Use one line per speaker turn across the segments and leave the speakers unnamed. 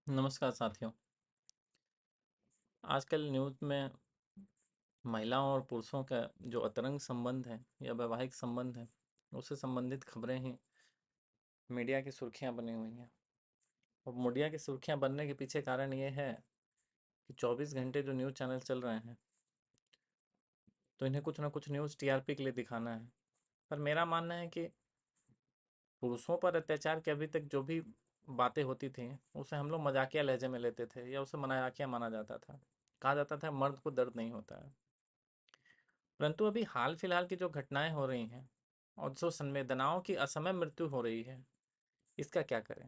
नमस्कार साथियों। आजकल न्यूज़ में महिलाओं और पुरुषों का जो अंतरंग संबंध है या वैवाहिक संबंध है, उससे संबंधित खबरें ही मीडिया की सुर्खियां बनी हुई हैं। और मीडिया की सुर्खियां बनने के पीछे कारण ये है कि 24 घंटे जो न्यूज़ चैनल चल रहे हैं, तो इन्हें कुछ ना कुछ न्यूज़ टीआरपी के लिए दिखाना है। पर मेरा मानना है कि पुरुषों पर अत्याचार की अभी तक जो भी बातें होती थी, उसे हम लोग मजाकिया लहजे में लेते थे या उसे मजाकिया माना जाता था। कहा जाता था मर्द को दर्द नहीं होता है। परंतु अभी हाल फिलहाल की जो घटनाएं हो रही हैं और जो संवेदनाओं की असमय मृत्यु हो रही है, इसका क्या करें।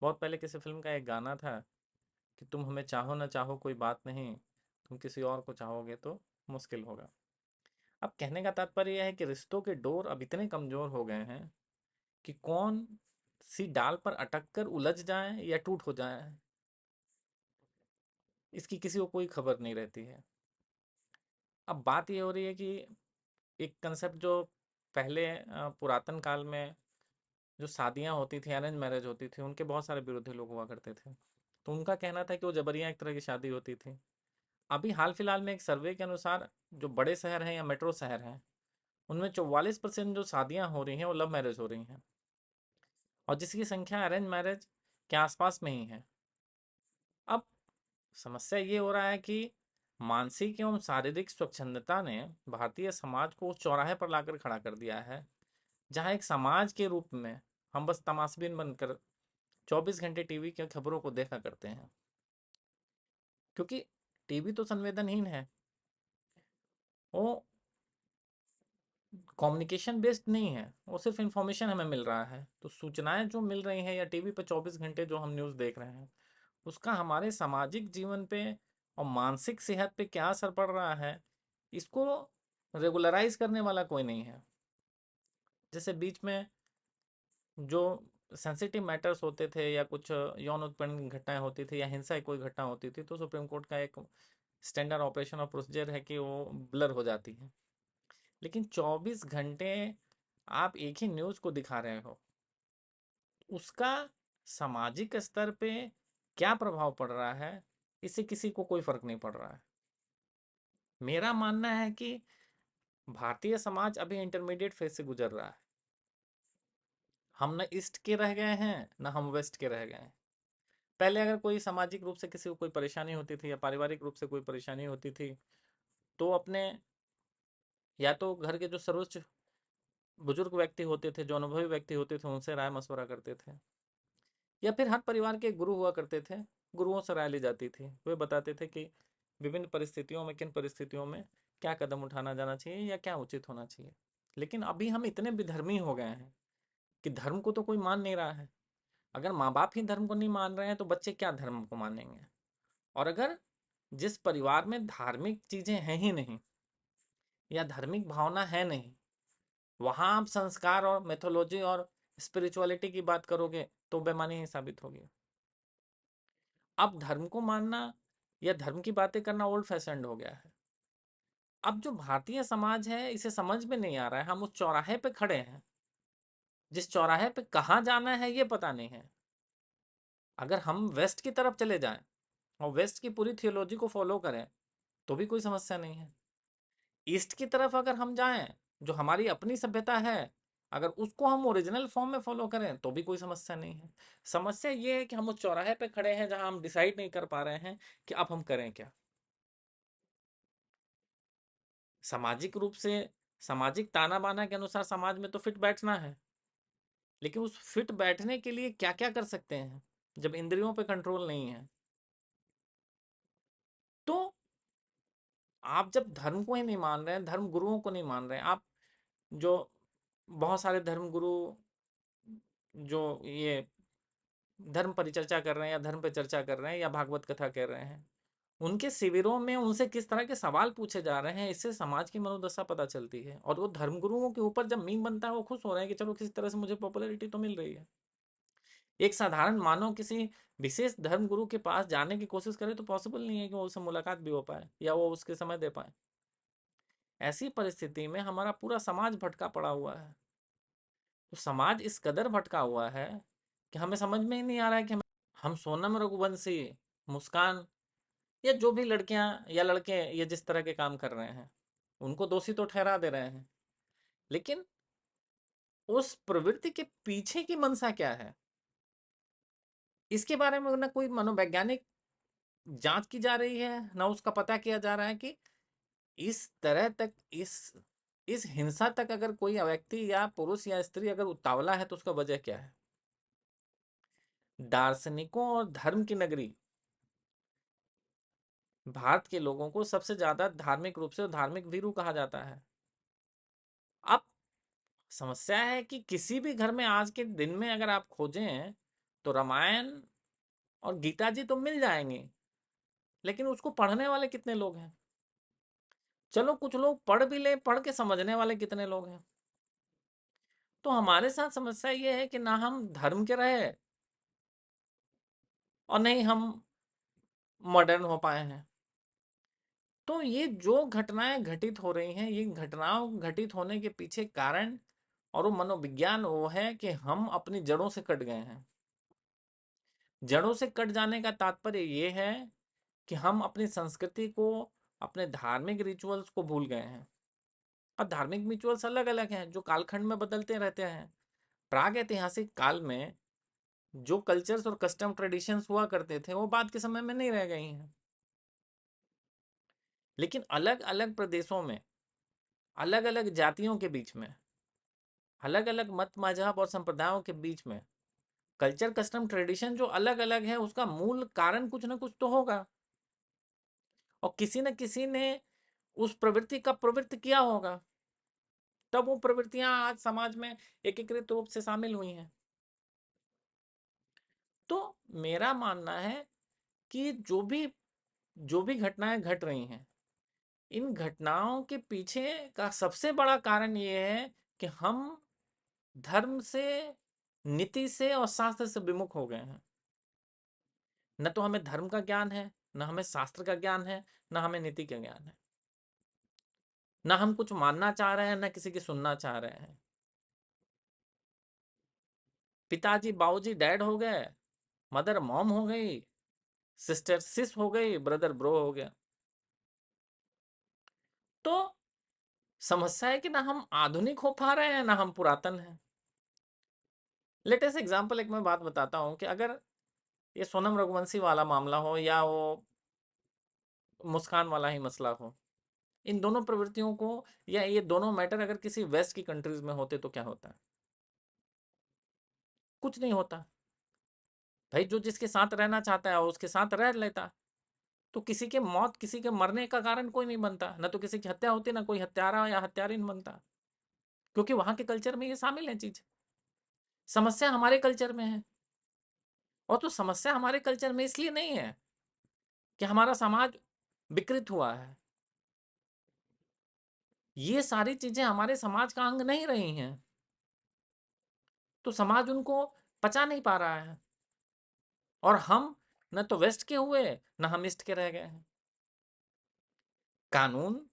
बहुत पहले किसी फिल्म का एक गाना था कि तुम हमें चाहो ना चाहो कोई बात नहीं, तुम किसी और को चाहोगे तो मुश्किल होगा। अब कहने का तात्पर्य यह है कि रिश्तों के डोर अब इतने कमजोर हो गए हैं कि कौन सी डाल पर अटक कर उलझ जाए या टूट हो जाए, इसकी किसी को कोई खबर नहीं रहती है। अब बात ये हो रही है कि एक कंसेप्ट जो पहले पुरातन काल में जो शादियां होती थी, अरेंज मैरिज होती थी, उनके बहुत सारे विरोधी लोग हुआ करते थे। तो उनका कहना था कि वो जबरियां एक तरह की शादी होती थी। अभी हाल फिलहाल में एक सर्वे के अनुसार जो बड़े शहर हैं या मेट्रो शहर हैं, उनमें 44% जो शादियां हो रही हैं वो लव मैरिज हो रही हैं, और जिसकी संख्या अरेंज मैरिज के आसपास में ही है। अब समस्या ये हो रहा है कि मानसिक एवं शारीरिक स्वच्छंदता ने भारतीय समाज को उस चौराहे पर लाकर खड़ा कर दिया है जहां एक समाज के रूप में हम बस तमाशबीन बनकर 24 घंटे टीवी की खबरों को देखा करते हैं। क्योंकि टीवी तो संवेदनहीन है, वो कम्युनिकेशन बेस्ड नहीं है, वो सिर्फ इंफॉर्मेशन हमें मिल रहा है। तो सूचनाएं जो मिल रही हैं या टीवी पर 24 घंटे जो हम न्यूज़ देख रहे हैं, उसका हमारे सामाजिक जीवन पे और मानसिक सेहत पे क्या असर पड़ रहा है, इसको रेगुलराइज करने वाला कोई नहीं है। जैसे बीच में जो सेंसिटिव मैटर्स होते थे या कुछ यौन उत्पीड़न की घटनाएं होती थी या हिंसा की कोई घटना होती थी, तो सुप्रीम कोर्ट का एक स्टैंडर्ड ऑपरेशन और प्रोसीजर है कि वो ब्लर हो जाती है। लेकिन 24 घंटे आप एक ही न्यूज़ को दिखा रहे हो, उसका सामाजिक स्तर पे क्या प्रभाव पड़ रहा है, इससे किसी को कोई फर्क नहीं पड़ रहा है। मेरा मानना है कि भारतीय समाज अभी इंटरमीडिएट फेज से गुजर रहा है। हम न ईस्ट के रह गए हैं, न हम वेस्ट के रह गए हैं। पहले अगर कोई सामाजिक रूप से किसी को कोई परेशानी होती थी या पारिवारिक रूप से कोई परेशानी होती थी, तो अपने या तो घर के जो सर्वोच्च बुजुर्ग व्यक्ति होते थे, जो अनुभवी व्यक्ति होते थे, उनसे राय मशवरा करते थे, या फिर हर परिवार के एक गुरु हुआ करते थे, गुरुओं से राय ली जाती थी। वे बताते थे कि विभिन्न परिस्थितियों में किन परिस्थितियों में क्या कदम उठाना जाना चाहिए या क्या उचित होना चाहिए। लेकिन अभी हम इतने विधर्मी हो गए हैं कि धर्म को तो कोई मान नहीं रहा है। अगर माँ बाप ही धर्म को नहीं मान रहे हैं तो बच्चे क्या धर्म को मानेंगे। और अगर जिस परिवार में धार्मिक चीजें हैं ही नहीं या धार्मिक भावना है नहीं, वहां आप संस्कार और मेथोलॉजी और स्पिरिचुअलिटी की बात करोगे तो बेमानी ही साबित होगी। अब धर्म को मानना या धर्म की बातें करना ओल्ड फैशन्ड हो गया है। अब जो भारतीय समाज है, इसे समझ में नहीं आ रहा है। हम उस चौराहे पे खड़े हैं, जिस चौराहे पे कहाँ जाना है ये पता नहीं है। अगर हम वेस्ट की तरफ चले जाएं और वेस्ट की पूरी थियोलॉजी को फॉलो करें तो भी कोई समस्या नहीं है। ईस्ट की तरफ अगर हम जाएं, जो हमारी अपनी सभ्यता है, अगर उसको हम ओरिजिनल फॉर्म में फॉलो करें तो भी कोई समस्या नहीं है। समस्या ये है कि हम उस चौराहे पे खड़े हैं जहां हम डिसाइड नहीं कर पा रहे हैं कि अब हम करें क्या। सामाजिक रूप से, सामाजिक ताना बाना के अनुसार समाज में तो फिट बैठना है, लेकिन उस फिट बैठने के लिए क्या क्या कर सकते हैं जब इंद्रियों पे कंट्रोल नहीं है। तो आप जब धर्म को ही नहीं मान रहे हैं, धर्म गुरुओं को नहीं मान रहे हैं, आप जो बहुत सारे धर्म गुरु जो ये धर्म परिचर्चा कर रहे हैं या धर्म पे चर्चा कर रहे हैं या भागवत कथा कर रहे हैं, उनके शिविरों में उनसे किस तरह के सवाल पूछे जा रहे हैं, इससे समाज की मनोदशा पता चलती है। और वो धर्म गुरुओं के ऊपर जब मीम बनता है, वो खुश हो रहे हैं कि चलो किसी तरह से मुझे पॉपुलैरिटी तो मिल रही है। एक साधारण मानव किसी विशेष धर्म गुरु के पास जाने की कोशिश करे तो पॉसिबल नहीं है कि वो उससे मुलाकात भी हो पाए या वो उसके समय दे पाए। ऐसी परिस्थिति में हमारा पूरा समाज भटका पड़ा हुआ है। तो समाज इस कदर भटका हुआ है कि हमें समझ में ही नहीं आ रहा है कि हम सोनम रघुवंशी, मुस्कान, या जो भी लड़कियां या लड़के ये जिस तरह के काम कर रहे हैं, उनको दोषी तो ठहरा दे रहे हैं, लेकिन उस प्रवृत्ति के पीछे की मंशा क्या है, इसके बारे में ना कोई मनोवैज्ञानिक जांच की जा रही है, ना उसका पता किया जा रहा है कि इस तरह तक, इस हिंसा तक अगर कोई व्यक्ति या पुरुष या स्त्री अगर उतावला है तो उसका वजह क्या है। दार्शनिकों और धर्म की नगरी भारत के लोगों को सबसे ज्यादा धार्मिक रूप से धार्मिक वीरू कहा जाता है। अब समस्या है कि किसी भी घर में आज के दिन में अगर आप खोजें तो रामायण और गीता जी तो मिल जाएंगे, लेकिन उसको पढ़ने वाले कितने लोग हैं। चलो कुछ लोग पढ़ भी ले, पढ़ के समझने वाले कितने लोग हैं। तो हमारे साथ समस्या ये है कि ना हम धर्म के रहे और नहीं हम मॉडर्न हो पाए हैं। तो ये जो घटनाएं घटित हो रही हैं, ये घटनाओं घटित होने के पीछे कारण और वो मनोविज्ञान वो है कि हम अपनी जड़ों से कट गए हैं। जड़ों से कट जाने का तात्पर्य ये है कि हम अपनी संस्कृति को, अपने धार्मिक रिचुअल्स को भूल गए हैं। और धार्मिक रिचुअल्स अलग अलग हैं जो कालखंड में बदलते रहते हैं। प्राग ऐतिहासिक काल में जो कल्चर्स और कस्टम ट्रेडिशंस हुआ करते थे वो बाद के समय में नहीं रह गई हैं। लेकिन अलग अलग प्रदेशों में, अलग अलग जातियों के बीच में, अलग अलग मत मजहब और संप्रदायों के बीच में कल्चर कस्टम ट्रेडिशन जो अलग अलग है, उसका मूल कारण कुछ ना कुछ तो होगा। और किसी न किसी ने उस प्रवृत्ति का प्रवृत्ति किया होगा, तब वो प्रवृत्तियां आज समाज में एकीकृत रूप से शामिल हुई हैं। तो मेरा मानना है कि जो भी घटनाएं घट रही हैं, इन घटनाओं के पीछे का सबसे बड़ा कारण ये है कि हम धर्म से, नीति से और शास्त्र से विमुख हो गए हैं। न तो हमें धर्म का ज्ञान है, न हमें शास्त्र का ज्ञान है, न हमें नीति का ज्ञान है। न हम कुछ मानना चाह रहे हैं, न किसी की सुनना चाह रहे हैं। पिताजी बाबूजी डैड हो गए, मदर मॉम हो गई, सिस्टर सिस हो गई, ब्रदर ब्रो हो गया। तो समस्या है कि ना हम आधुनिक हो पा रहे हैं, ना हम पुरातन हैं। लेटेस्ट एग्जाम्पल एक मैं बात बताता हूँ कि अगर ये सोनम रघुवंशी वाला मामला हो या वो मुस्कान वाला ही मसला हो, इन दोनों प्रवृत्तियों को या ये दोनों मैटर अगर किसी वेस्ट की कंट्रीज में होते तो क्या होता है? कुछ नहीं होता। भाई जो जिसके साथ रहना चाहता है उसके साथ रह लेता। तो किसी के मौत, किसी के मरने का कारण कोई नहीं बनता, ना तो किसी की हत्या होती, ना कोई हत्यारा या हत्यारिन बनता, क्योंकि वहां के कल्चर में ये शामिल है चीज। समस्या हमारे कल्चर में है। और तो समस्या हमारे कल्चर में इसलिए नहीं है कि हमारा समाज विकृत हुआ है। ये सारी चीजें हमारे समाज का अंग नहीं रही हैं, तो समाज उनको पचा नहीं पा रहा है। और हम न तो वेस्ट के हुए, न हम ईस्ट के रह गए हैं। कानून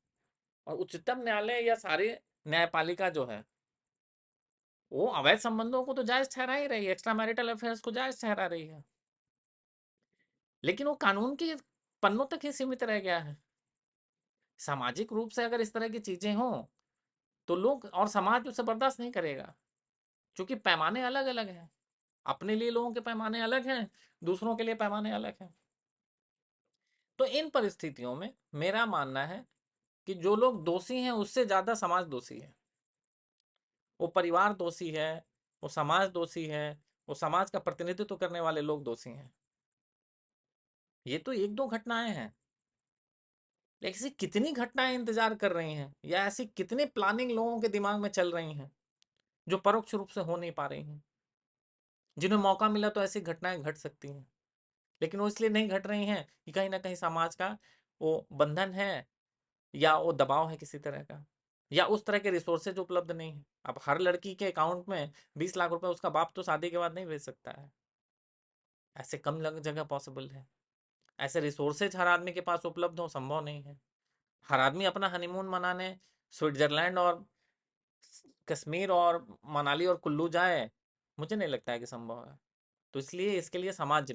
और उच्चतम न्यायालय या सारी न्यायपालिका जो है, वो अवैध संबंधों को तो जायज ठहरा ही रही है, एक्स्ट्रा मैरिटल अफेयर्स को जायज ठहरा रही है, लेकिन वो कानून के पन्नों तक ही सीमित रह गया है। सामाजिक रूप से अगर इस तरह की चीजें हों तो लोग और समाज उसे बर्दाश्त नहीं करेगा, क्योंकि पैमाने अलग अलग हैं। अपने लिए लोगों के पैमाने अलग हैं, दूसरों के लिए पैमाने अलग हैं। तो इन परिस्थितियों में मेरा मानना है कि जो लोग दोषी हैं उससे ज्यादा समाज दोषी है। वो परिवार दोषी है, वो समाज दोषी है, वो समाज का प्रतिनिधित्व करने वाले लोग दोषी हैं। ये तो एक दो घटनाएं हैं, ऐसी कितनी घटनाएं इंतजार कर रही हैं, या ऐसी कितनी प्लानिंग लोगों के दिमाग में चल रही हैं जो परोक्ष रूप से हो नहीं पा रही हैं। जिन्हें मौका मिला तो ऐसी घटनाएं घट सकती हैं, लेकिन वो इसलिए नहीं घट रही हैं कि कहीं ना कहीं समाज का वो बंधन है, या वो दबाव है किसी तरह का, या उस तरह के रिसोर्सेज उपलब्ध नहीं है। अब हर लड़की के अकाउंट में 20 लाख रुपए उसका बाप तो शादी के बाद नहीं भेज सकता है। ऐसे कम जगह पॉसिबल है। ऐसे रिसोर्सेज हर आदमी के पास उपलब्ध हो संभव नहीं है। हर आदमी अपना हनीमून मनाने स्विट्जरलैंड और कश्मीर और मनाली और कुल्लू जाए, मुझे नहीं लगता है कि संभव है। तो इसलिए इसके लिए समाज